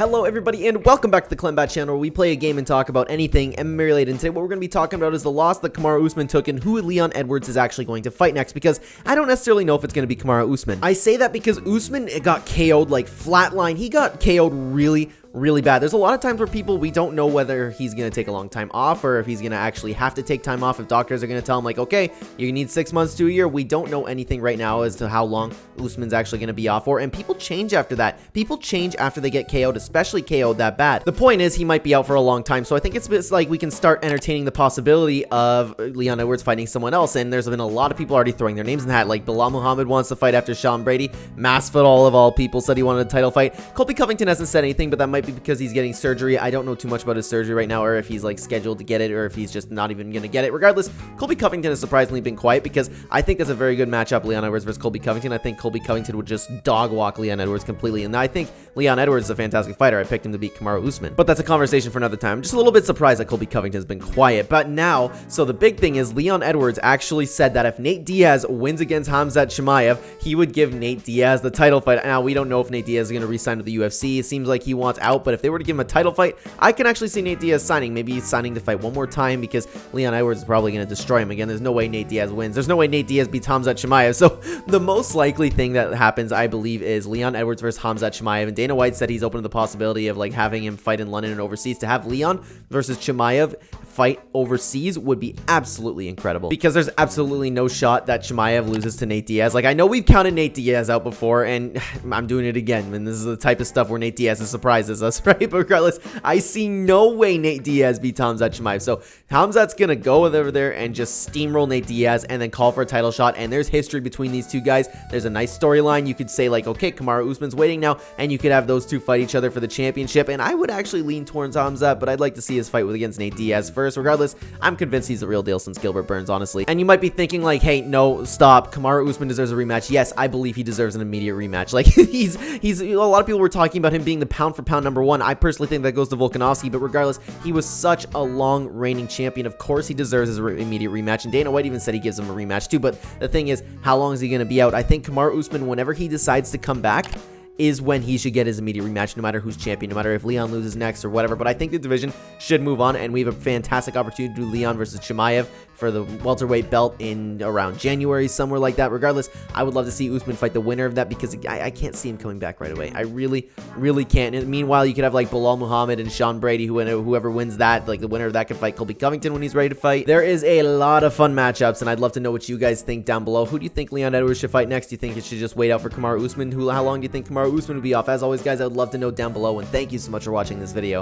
Hello everybody and welcome back to the CLEN channel where we play a game and talk about anything MMA related. And today what we're going to be talking about is the loss that Kamaru Usman took and who Leon Edwards is actually going to fight next, because I don't necessarily know if it's going to be Kamaru Usman. I say that because Usman got KO'd, like flatline. He got KO'd really bad. There's a lot of times where we don't know whether he's going to take a long time off or if he's going to actually have to take time off, if doctors are going to tell him like, okay, you need 6 months to a year. We don't know anything right now as to how long Usman's actually going to be off for, and people change after that. People change after they get KO'd, especially KO'd that bad. The point is he might be out for a long time, so I think it's like we can start entertaining the possibility of Leon Edwards fighting someone else, and there's been a lot of people already throwing their names in the hat, like Bilal Muhammad wants to fight after Sean Brady. Masvidal of all people said he wanted a title fight. Colby Covington hasn't said anything, but that might be because he's getting surgery. I don't know too much about his surgery right now, or if he's like scheduled to get it, or if he's just not even gonna get it. Regardless, Colby Covington has surprisingly been quiet, because I think that's a very good matchup, Leon Edwards versus Colby Covington. I think Colby Covington would just dog walk Leon Edwards completely, and I think Leon Edwards is a fantastic fighter. I picked him to beat Kamaru Usman, but that's a conversation for another time. I'm just a little bit surprised that Colby Covington has been quiet, but now, so the big thing is Leon Edwards actually said that if Nate Diaz wins against Khamzat Chimaev, he would give Nate Diaz the title fight. Now, we don't know if Nate Diaz is going to re-sign with the UFC. It seems like he wants out, but if they were to give him a title fight, I can actually see Nate Diaz signing. Maybe he's signing to fight one more time, because Leon Edwards is probably going to destroy him again. There's no way Nate Diaz wins. There's no way Nate Diaz beats Khamzat Chimaev. So the most likely thing that happens, I believe, is Leon Edwards versus Khamzat Chimaev. And Dana White said he's open to the possibility of like having him fight in London and overseas. To have Leon versus Chimaev fight overseas would be absolutely incredible, because there's absolutely no shot that Chimaev loses to Nate Diaz. Like, I know we've counted Nate Diaz out before, and I'm doing it again, and this is the type of stuff where Nate Diaz surprises us, right? But regardless, I see no way Nate Diaz beats Khamzat Chimaev. So Khamzat's gonna go over there and just steamroll Nate Diaz and then call for a title shot, and there's history between these two guys. There's a nice storyline. You could say like, okay, Kamaru Usman's waiting now, and you could have those two fight each other for the championship, and I would actually lean towards Khamzat, but I'd like to see his fight against Nate Diaz first. Regardless, I'm convinced he's the real deal since Gilbert Burns, honestly. And you might be thinking like, hey, no, stop, Kamaru Usman deserves a rematch. Yes, I believe he deserves an immediate rematch. Like, he's a lot of people were talking about him being the pound for pound #1. I personally think that goes to Volkanovski, but regardless, he was such a long reigning champion. Of course he deserves his immediate rematch, and Dana White even said he gives him a rematch too. But the thing is, how long is he going to be out? I think Kamaru Usman, whenever he decides to come back, is when he should get his immediate rematch, no matter who's champion, no matter if Leon loses next or whatever. But I think the division should move on, and we have a fantastic opportunity to do Leon versus Chimaev for the welterweight belt in around January, somewhere like that. Regardless, I would love to see Usman fight the winner of that, because I can't see him coming back right away. I really can't. And meanwhile, you could have like Bilal Muhammad and Sean Brady, whoever wins that, like the winner of that could fight Colby Covington when he's ready to fight. There is a lot of fun matchups, and I'd love to know what you guys think down below. Who do you think Leon Edwards should fight next? Do you think it should just wait out for Kamaru Usman? How long do you think Kamaru Usman would be off? As always, guys, I would love to know down below, and thank you so much for watching this video.